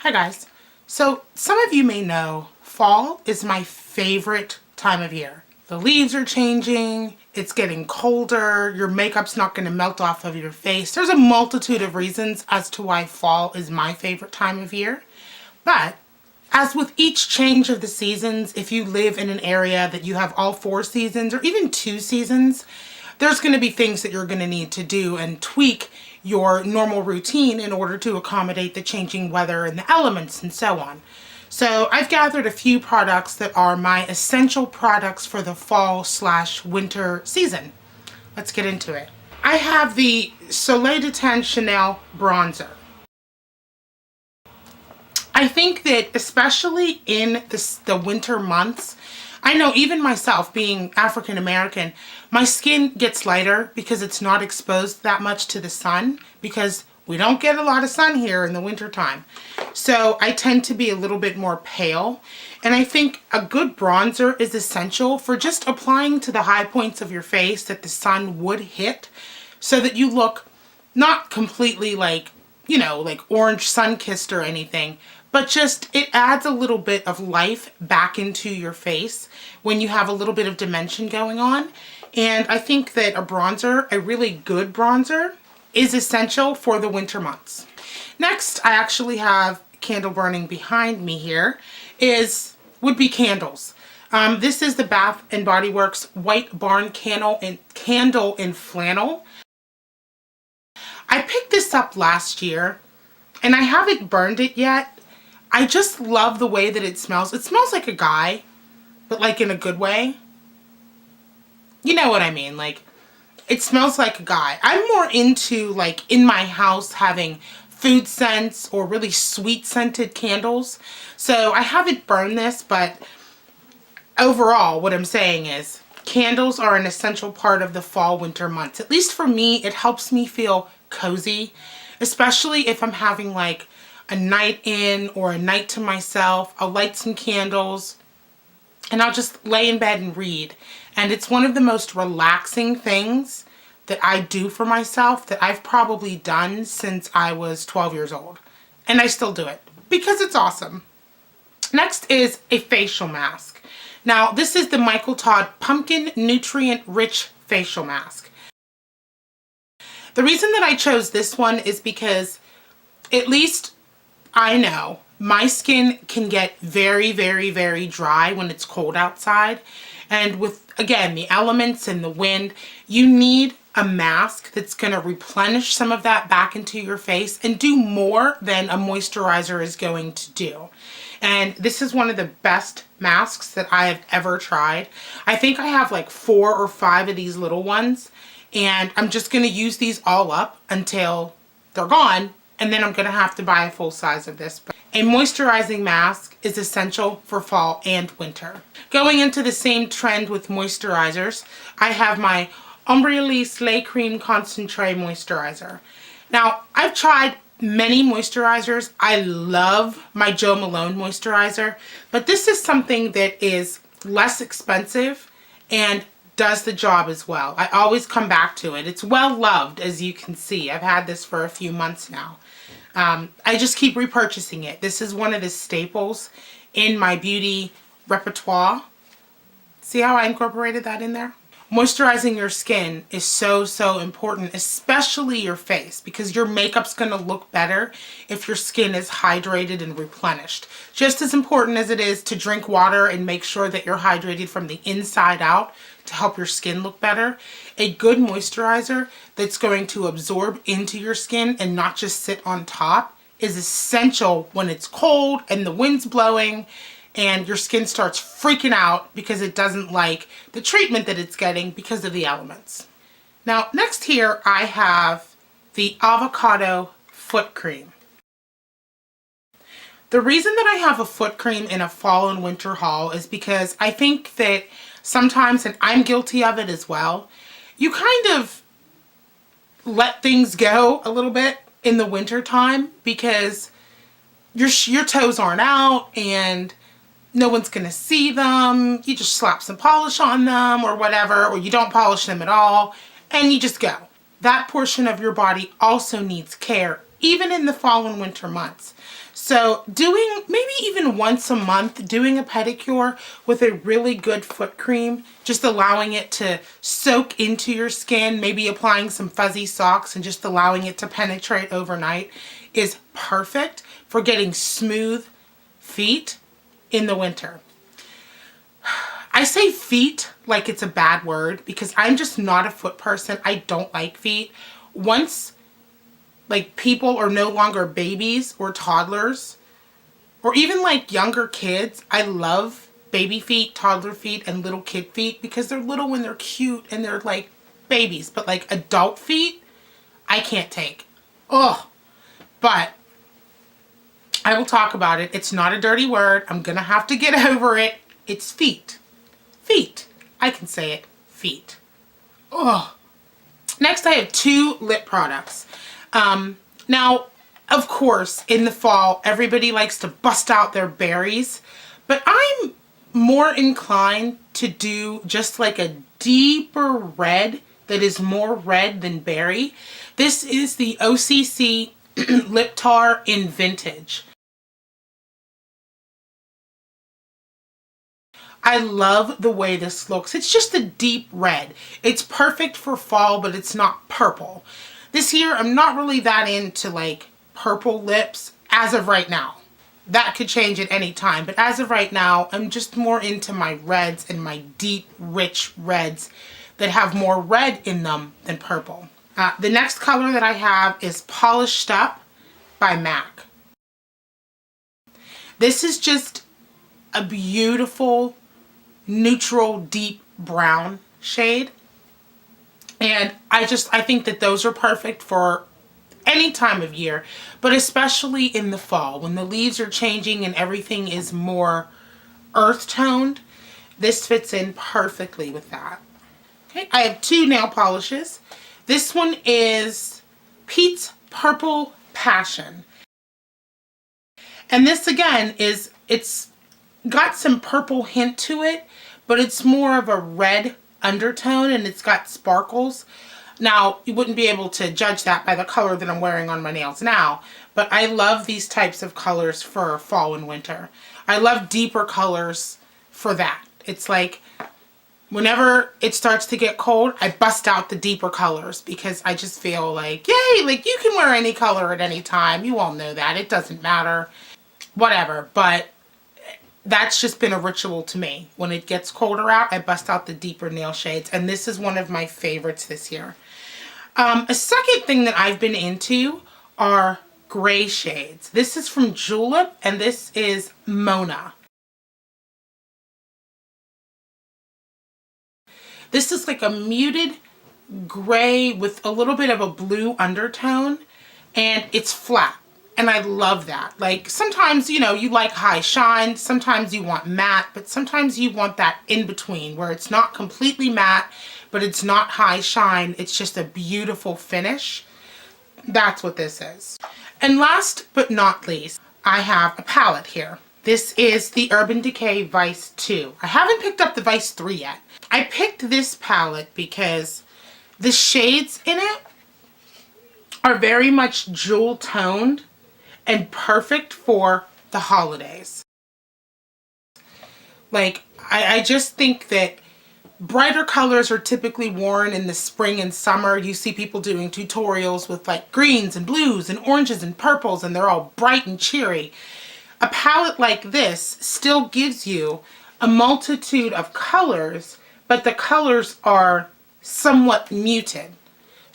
Hi guys. So some of you may know fall is my favorite time of year. The leaves are changing, it's getting colder, your makeup's not going to melt off of your face. There's a multitude of reasons as to why fall is my favorite time of year. But as with each change of the seasons, if you live in an area that you have all 4 seasons or even 2 seasons, there's going to be things that you're going to need to do and tweak your normal routine in order to accommodate the changing weather and the elements and so on. So I've gathered a few products that are my essential products for the fall/winter season. Let's get into it. I have the Soleil de Tan Chanel bronzer. I think that especially in the winter months, I know even myself being African American, my skin gets lighter because it's not exposed that much to the sun because we don't get a lot of sun here in the winter time. So I tend to be a little bit more pale. And I think a good bronzer is essential for just applying to the high points of your face that the sun would hit so that you look not completely like orange sun-kissed or anything, but just it adds a little bit of life back into your face when you have a little bit of dimension going on. And I think that a bronzer, a really good bronzer, is essential for the winter months. Next, I actually have candle burning behind me here, would be candles. This is the Bath & Body Works White Barn Candle in Flannel. I picked this up last year and I haven't burned it yet. I just love the way that it smells. It smells like a guy, but like in a good way. You know what I mean? Like, it smells like a guy. I'm more into, like, in my house having food scents or really sweet scented candles. So I haven't burned this, but overall what I'm saying is candles are an essential part of the fall winter months. At least for me, it helps me feel cozy, especially if I'm having like a night in or a night to myself. I'll light some candles and I'll just lay in bed and read. And it's one of the most relaxing things that I do for myself that I've probably done since I was 12 years old. And I still do it because it's awesome. Next is a facial mask. Now, this is the Michael Todd Pumpkin Nutrient Rich Facial Mask. The reason that I chose this one is because at least I know my skin can get very, very, very dry when it's cold outside. And with, again, the elements and the wind, you need a mask that's going to replenish some of that back into your face and do more than a moisturizer is going to do. And this is one of the best masks that I have ever tried. I think I have like 4 or 5 of these little ones, and I'm just going to use these all up until they're gone, and then I'm going to have to buy a full size of this. A moisturizing mask is essential for fall and winter. Going into the same trend with moisturizers, I have my Ombre Elise Lait Cream Concentrate Moisturizer. Now, I've tried many moisturizers. I love my Jo Malone moisturizer, but this is something that is less expensive and does the job as well. I always come back to it. It's well loved, as you can see. I've had this for a few months now. I just keep repurchasing it. This is one of the staples in my beauty repertoire. See how I incorporated that in there? Moisturizing your skin is so, so important, especially your face, because your makeup's going to look better if your skin is hydrated and replenished. Just as important as it is to drink water and make sure that you're hydrated from the inside out to help your skin look better, a good moisturizer that's going to absorb into your skin and not just sit on top is essential when it's cold and the wind's blowing and your skin starts freaking out because it doesn't like the treatment that it's getting because of the elements. Now, next here I have the Avocado Foot Cream. The reason that I have a foot cream in a fall and winter haul is because I think that sometimes, and I'm guilty of it as well, you kind of let things go a little bit in the winter time because your toes aren't out and no one's gonna see them. You just slap some polish on them or whatever, or you don't polish them at all, and you just go. That portion of your body also needs care, even in the fall and winter months. So doing maybe even once a month, doing a pedicure with a really good foot cream, just allowing it to soak into your skin, maybe applying some fuzzy socks and just allowing it to penetrate overnight is perfect for getting smooth feet in the winter. I say feet like it's a bad word because I'm just not a foot person. I don't like feet. Once like people are no longer babies or toddlers or even like younger kids, I love baby feet, toddler feet, and little kid feet because they're little when they're cute and they're like babies, but like adult feet, I can't take. Ugh. But I will talk about it. It's not a dirty word. I'm gonna have to get over it. It's feet. Feet. I can say it. Feet. Ugh. Next, I have 2 lip products. Now, of course, in the fall, everybody likes to bust out their berries, but I'm more inclined to do just like a deeper red that is more red than berry. This is the OCC Lip Tar in Vintage. I love the way this looks. It's just a deep red. It's perfect for fall, but it's not purple. This year, I'm not really that into like purple lips as of right now. That could change at any time, but as of right now, I'm just more into my reds and my deep, rich reds that have more red in them than purple. The next color that I have is Polished Up by MAC. This is just a beautiful, neutral, deep brown shade. And I think that those are perfect for any time of year, but especially in the fall when the leaves are changing and everything is more earth toned. This fits in perfectly with that. Okay, I have 2 nail polishes. This one is Pete's Purple Passion. And this again it's got some purple hint to it, but it's more of a red undertone and it's got sparkles. Now, you wouldn't be able to judge that by the color that I'm wearing on my nails now, but I love these types of colors for fall and winter. I love deeper colors for that. It's like whenever it starts to get cold, I bust out the deeper colors because I just feel like, yay, like you can wear any color at any time. You all know that. It doesn't matter. Whatever, but that's just been a ritual to me. When it gets colder out, I bust out the deeper nail shades, and this is one of my favorites this year. A second thing that I've been into are gray shades. This is from Julep, and this is Mona. This is like a muted gray with a little bit of a blue undertone, and it's flat. And I love that. Like sometimes, you know, you like high shine, sometimes you want matte, but sometimes you want that in between where it's not completely matte, but it's not high shine. It's just a beautiful finish. That's what this is. And last but not least, I have a palette here. This is the Urban Decay Vice 2. I haven't picked up the Vice 3 yet. I picked this palette because the shades in it are very much jewel toned and perfect for the holidays. Like, I just think that brighter colors are typically worn in the spring and summer. You see people doing tutorials with like greens and blues and oranges and purples, and they're all bright and cheery. A palette like this still gives you a multitude of colors, but the colors are somewhat muted.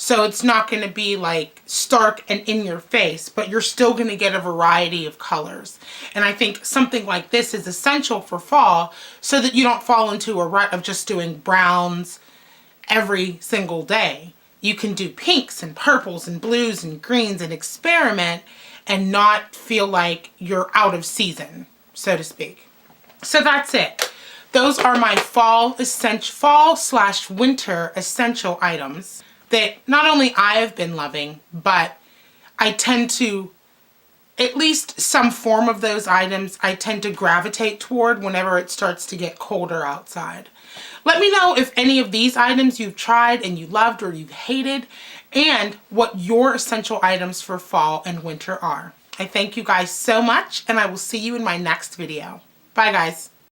So it's not going to be like stark and in your face, but you're still going to get a variety of colors. And I think something like this is essential for fall so that you don't fall into a rut of just doing browns every single day. You can do pinks and purples and blues and greens and experiment and not feel like you're out of season, so to speak. So that's it. Those are my fall/winter essential items that not only I have been loving, but I tend to, at least some form of those items, I tend to gravitate toward whenever it starts to get colder outside. Let me know if any of these items you've tried and you loved or you've hated, and what your essential items for fall and winter are. I thank you guys so much, and I will see you in my next video. Bye, guys.